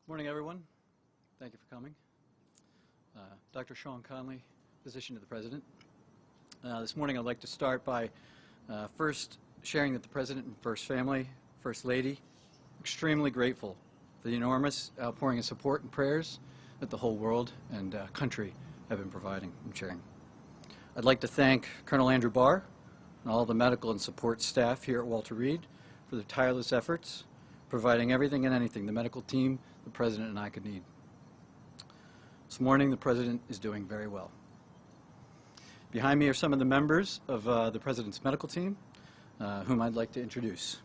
Morning, everyone. Thank you for coming. Dr. Sean Conley, physician to the President. This morning I'd like to start by first sharing that the President and First Family, First Lady, extremely grateful for the enormous outpouring of support and prayers that the whole world and country have been providing and sharing. I'd like to thank Colonel Andrew Barr and all the medical and support staff here at Walter Reed for their tireless efforts, providing everything and anything the medical team, the President, and I could need. This morning, the President is doing very well. Behind me are some of the members of the President's medical team, whom I'd like to introduce.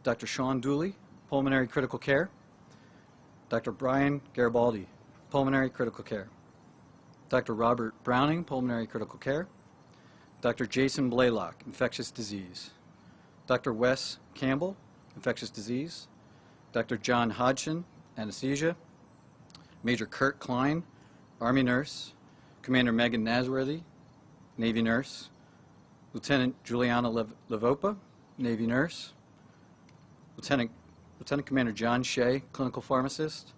Dr. Sean Dooley, Pulmonary Critical Care. Dr. Brian Garibaldi, Pulmonary Critical Care. Dr. Robert Browning, Pulmonary Critical Care. Dr. Jason Blaylock, Infectious Disease. Dr. Wes Campbell, Infectious Disease. Dr. John Hodgson, Anesthesia. Major Kurt Klein, Army Nurse. Commander Megan Nasworthy, Navy Nurse. Lieutenant Juliana Levopa, Navy Nurse. Lieutenant Commander John Shea, Clinical Pharmacist.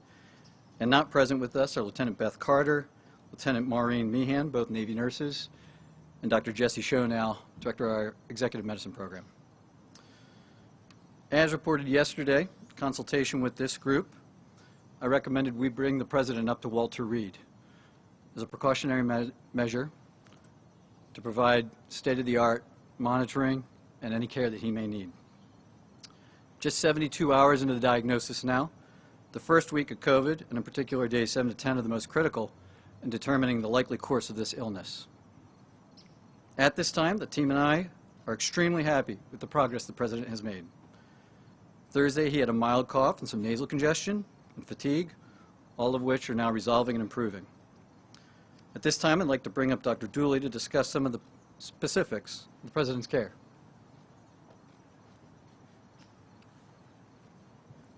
And not present with us are Lieutenant Beth Carter, Lieutenant Maureen Meehan, both Navy nurses, and Dr. Jesse Schonow, Director of our Executive Medicine Program. As reported yesterday, in consultation with this group, I recommended we bring the President up to Walter Reed as a precautionary measure to provide state-of-the-art monitoring and any care that he may need. Just 72 hours into the diagnosis now, the first week of COVID, and in particular days 7 to 10, are the most critical in determining the likely course of this illness. At this time, the team and I are extremely happy with the progress the President has made. Thursday, he had a mild cough and some nasal congestion and fatigue, all of which are now resolving and improving. At this time, I'd like to bring up Dr. Dooley to discuss some of the specifics of the President's care.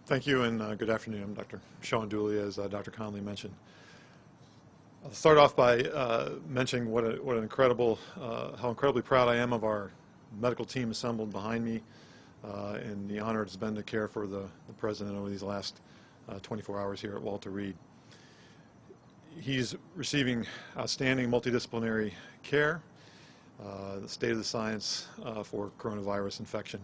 Thank you, and good afternoon. I'm Dr. Sean Dooley, as Dr. Conley mentioned. I'll start off by mentioning how incredibly proud I am of our medical team assembled behind me, and the honor it's been to care for the President over these last 24 hours here at Walter Reed. He's receiving outstanding multidisciplinary care, the state of the science for coronavirus infection.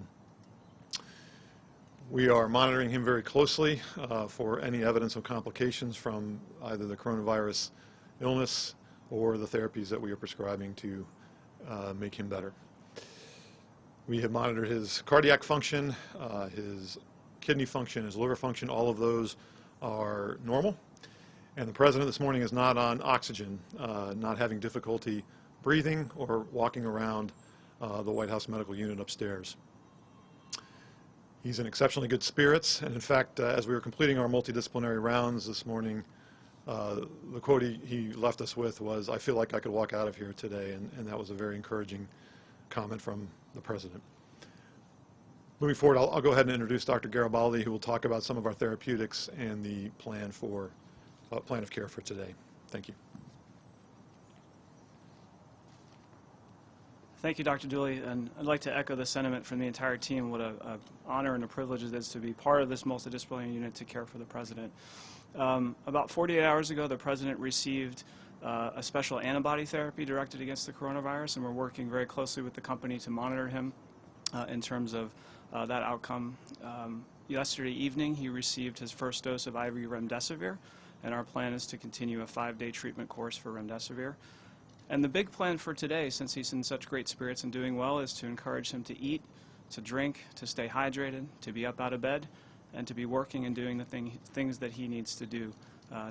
We are monitoring him very closely for any evidence of complications from either the coronavirus illness or the therapies that we are prescribing to make him better. We have monitored his cardiac function, his kidney function, his liver function. All of those are normal. And the President this morning is not on oxygen, not having difficulty breathing or walking around the White House Medical Unit upstairs. He's in exceptionally good spirits, and in fact, as we were completing our multidisciplinary rounds this morning, the quote he left us with was, "I feel like I could walk out of here today," and that was a very encouraging comment from the President. Moving forward, I'll go ahead and introduce Dr. Garibaldi, who will talk about some of our therapeutics and the plan of care for today. Thank you. Thank you, Dr. Dooley, and I'd like to echo the sentiment from the entire team. What an honor and a privilege it is to be part of this multidisciplinary unit to care for the President. About 48 hours ago, the President received a special antibody therapy directed against the coronavirus, and we're working very closely with the company to monitor him in terms of that outcome. Yesterday evening, he received his first dose of IV remdesivir, and our plan is to continue a 5-day treatment course for remdesivir. And the big plan for today, since he's in such great spirits and doing well, is to encourage him to eat, to drink, to stay hydrated, to be up out of bed, and to be working and doing the things that he needs to do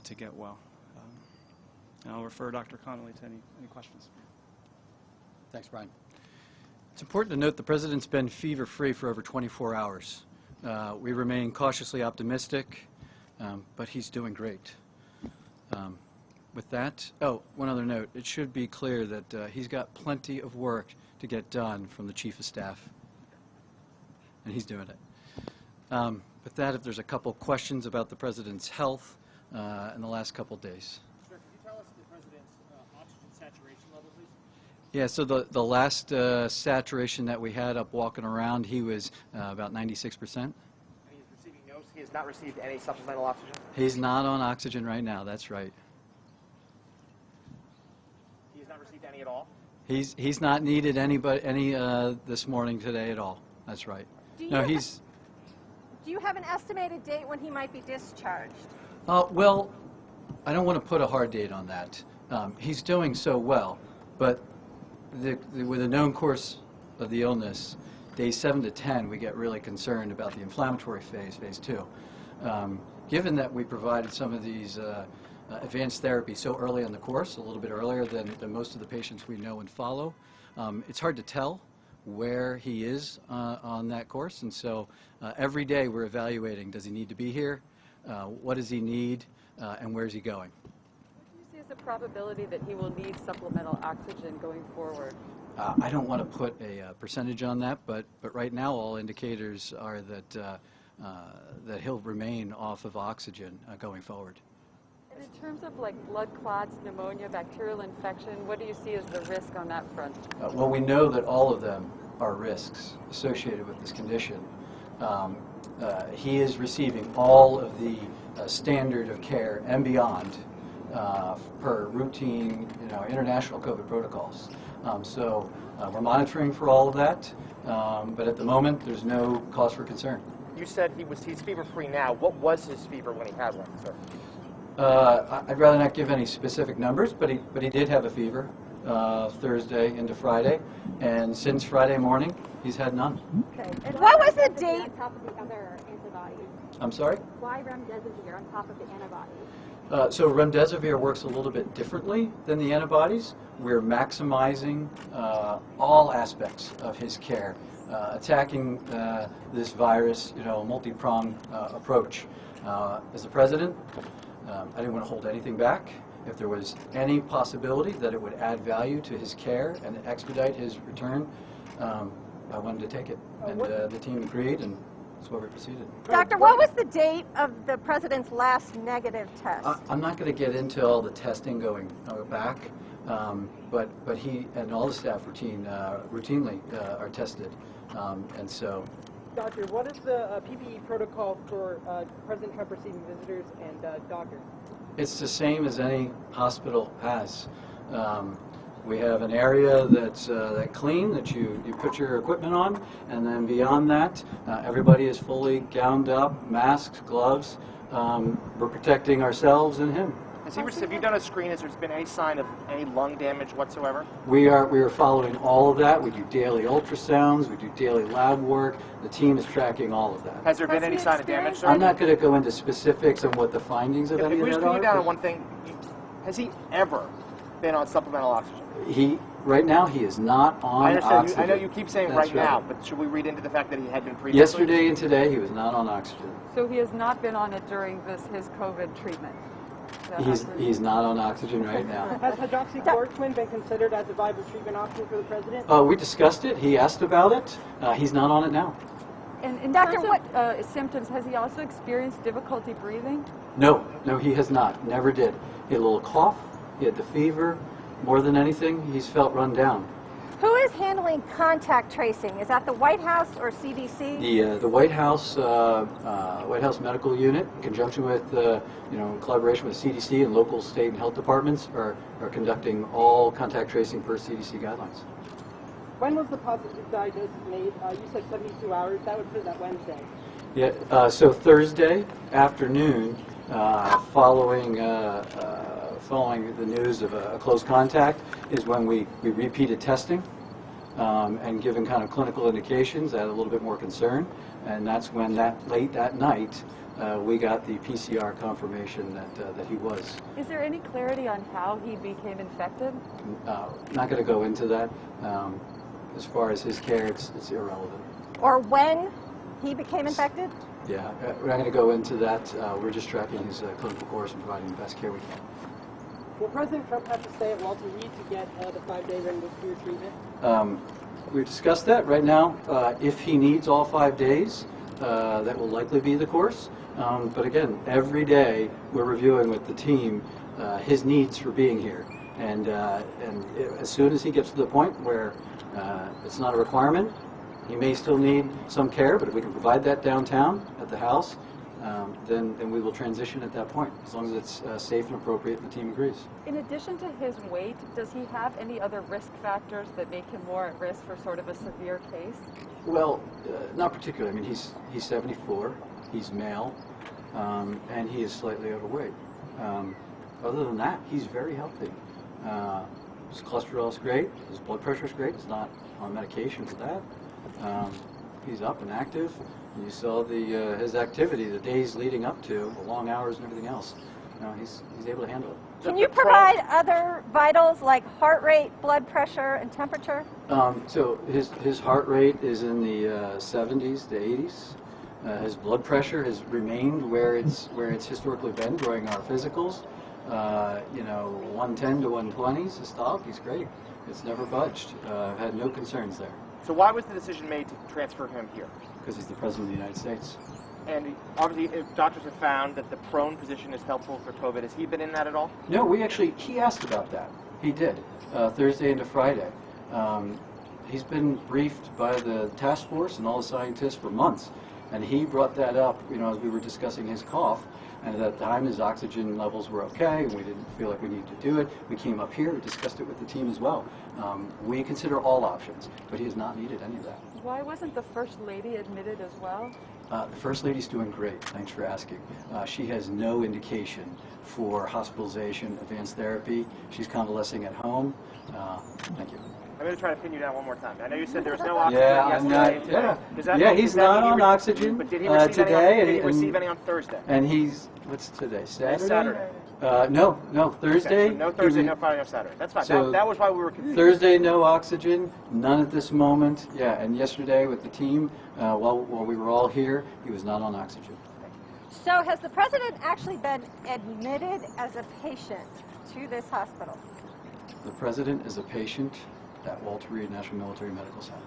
to get well. And I'll refer Dr. Connolly to any questions. Thanks, Brian. It's important to note the President's been fever-free for over 24 hours. We remain cautiously optimistic, but he's doing great. With that, one other note. It should be clear that he's got plenty of work to get done from the Chief of Staff, and he's doing it. With that, if there's a couple questions about the President's health in the last couple days. Sir, could you tell us the President's oxygen saturation level, please? Yeah, so the last saturation that we had up walking around, he was about 96%. And he's receiving no diagnosed? He has not received any supplemental oxygen? He's not on oxygen right now, that's right. He has not received any at all? He's not needed any this morning today at all, that's right. No, he's... Do you have an estimated date when he might be discharged? Well, I don't want to put a hard date on that. He's doing so well, but with a known course of the illness, days 7 to 10, we get really concerned about the inflammatory phase, phase 2. Given that we provided some of these advanced therapies so early in the course, a little bit earlier than most of the patients we know and follow, it's hard to tell where he is on that course, and so every day we're evaluating, does he need to be here, what does he need, and where's he going? What do you see as the probability that he will need supplemental oxygen going forward? I don't want to put a percentage on that, but right now all indicators are that that he'll remain off of oxygen going forward. And in terms of like blood clots, pneumonia, bacterial infection, what do you see as the risk on that front? Well, we know that all of them are risks associated with this condition. He is receiving all of the standard of care and beyond per routine, international COVID protocols. So we're monitoring for all of that, but at the moment there's no cause for concern. You said he's fever-free now. What was his fever when he had one, sir? I'd rather not give any specific numbers, but he did have a fever Thursday into Friday, and since Friday morning he's had none. Okay. And what was the date? On top of the other antibodies. I'm sorry? Why remdesivir on top of the antibodies? So remdesivir works a little bit differently than the antibodies. We're maximizing all aspects of his care, attacking this virus, multi-pronged approach. As the president, I didn't want to hold anything back. If there was any possibility that it would add value to his care and expedite his return, I wanted to take it. And the team agreed, and that's why we proceeded. Doctor, what was the date of the president's last negative test? I'm not going to get into all the testing going back, but he and all the staff routinely are tested, and so. Doctor, what is the PPE protocol for President Trump receiving visitors and doctors? It's the same as any hospital has. We have an area that's clean that you put your equipment on, and then beyond that, everybody is fully gowned up, masks, gloves. We're protecting ourselves and him. Have you done a screen? Has there been any sign of any lung damage whatsoever? We are following all of that. We do daily ultrasounds. We do daily lab work. The team is tracking all of that. Has there been any sign of damage, sir? I'm not going to go into specifics on what the findings of any of that are. If we just put you down on one thing, has he ever been on supplemental oxygen? Right now, he is not on oxygen. I know you keep saying That's right now, but should we read into the fact that he had been previously? Yesterday and today, he was not on oxygen. So he has not been on it during his COVID treatment? He's not on oxygen right now. Has hydroxychloroquine been considered as a viable treatment option for the president? We discussed it. He asked about it. He's not on it now. And in terms of symptoms, has he also experienced difficulty breathing? No, he has not. Never did. He had a little cough. He had the fever. More than anything, he's felt run down. Who is handling contact tracing? Is that the White House or CDC? The White House Medical Unit, in conjunction with in collaboration with CDC and local, state, and health departments, are conducting all contact tracing per CDC guidelines. When was the positive diagnosis made? You said 72 hours. That would put that Wednesday. Yeah. So Thursday afternoon, following the news of a close contact, is when we repeated testing, and given kind of clinical indications, that a little bit more concern, and that's when late that night we got the PCR confirmation that he was. Is there any clarity on how he became infected? Not going to go into that. As far as his care, it's irrelevant. Or when he became infected? Yeah, we're not going to go into that. We're just tracking his clinical course and providing the best care we can. Will President Trump have to stay at Walter Reed to get the 5-day remdesivir treatment? We discussed that. Right now, if he needs all 5 days, that will likely be the course. But again, every day we're reviewing with the team his needs for being here. And as soon as he gets to the point where it's not a requirement, he may still need some care, but if we can provide that downtown at the house, then we will transition at that point, as long as it's safe and appropriate and the team agrees. In addition to his weight, does he have any other risk factors that make him more at risk for sort of a severe case? Well, not particularly. I mean, he's 74, he's male, and he is slightly overweight. Other than that, he's very healthy. His cholesterol is great, his blood pressure is great, he's not on medication for that. He's up and active. And you saw his activity, the days leading up to, the long hours and everything else. He's able to handle it. Can you provide other vitals like heart rate, blood pressure, and temperature? So his heart rate is in the 70s to 80s. His blood pressure has remained where it's historically been during our physicals. 110 to 120 systolic. He's great. It's never budged. I've had no concerns there. So why was the decision made to transfer him here? Because he's the President of the United States. And obviously, if doctors have found that the prone position is helpful for COVID, has he been in that at all? No, he asked about that. He did, Thursday into Friday. He's been briefed by the task force and all the scientists for months, and he brought that up, as we were discussing his cough, and at that time his oxygen levels were okay, and we didn't feel like we needed to do it. We came up here, we discussed it with the team as well. We consider all options, but he has not needed any of that. Why wasn't the First Lady admitted as well? The First Lady's doing great. Thanks for asking. She has no indication for hospitalization, advanced therapy. She's convalescing at home. Thank you. I'm going to try to pin you down one more time. I know you said there was no oxygen yesterday. He's not on oxygen but did he receive today. Did he receive any on Thursday? And what's today? Saturday? Saturday. No, Thursday. Okay, so no Thursday, no Friday, no Saturday. That's fine. So that was why we were confused. Thursday, no oxygen, none at this moment. Yeah, and yesterday with the team, while we were all here, he was not on oxygen. So has the President actually been admitted as a patient to this hospital? The President is a patient at Walter Reed National Military Medical Center.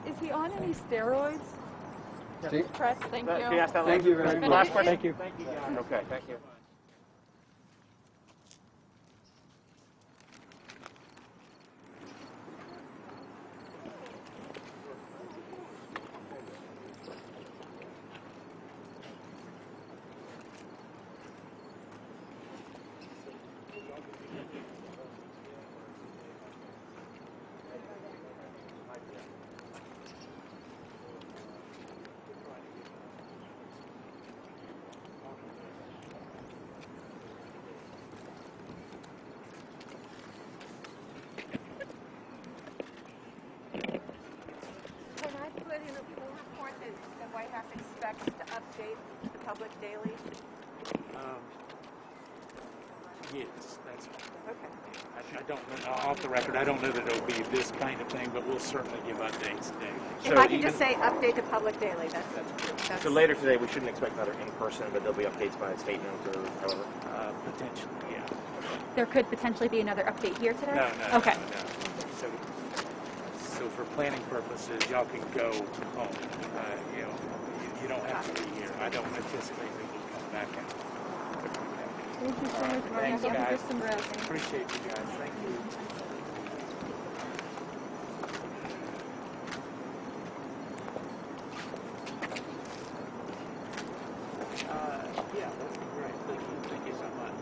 Is he on any steroids? Steve? Press, thank you. Can you ask that Thank you very much. Last question. Thank you. Thank you, John. Okay, thank you. Can I put in a full report that the White House expects to update the public daily? Yes, that's Okay. I don't know, off the record, I don't know that it'll be this kind of thing, but we'll certainly give updates daily. If I can just say update the public daily, that's So later today, we shouldn't expect another in-person, but there'll be updates by statement or however. Potentially, yeah. There could potentially be another update here today? No. Okay. So for planning purposes, y'all can go home. You don't have to be here. I don't anticipate that we'll come back out. Thank you so much, Marty. Thanks, Get guys. some rest. Appreciate you guys. Thank you. Yeah, that'd be great. Thank you so much.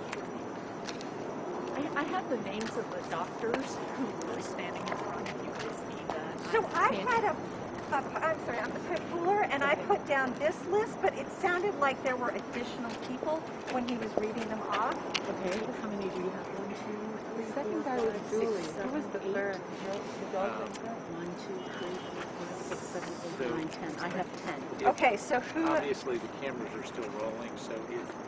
I have the names of the doctors who were standing in front of you. So I had I'm sorry, I'm the cooler, and I put down this list, but it sounded like there were additional people when he was reading them off. Okay, how many do you have? 1, 2, 3, The second 4, guy was 5, Julie. 6, Who was 7, the 8. third? 1, 2, 3, 4, 5, 6, 7, 8, 9, 10. I have 10. Okay, so who? Obviously, the cameras are still rolling, so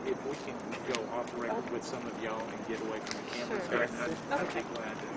if we can go off the record with some of y'all and get away from the cameras, Sure. I'd be glad to.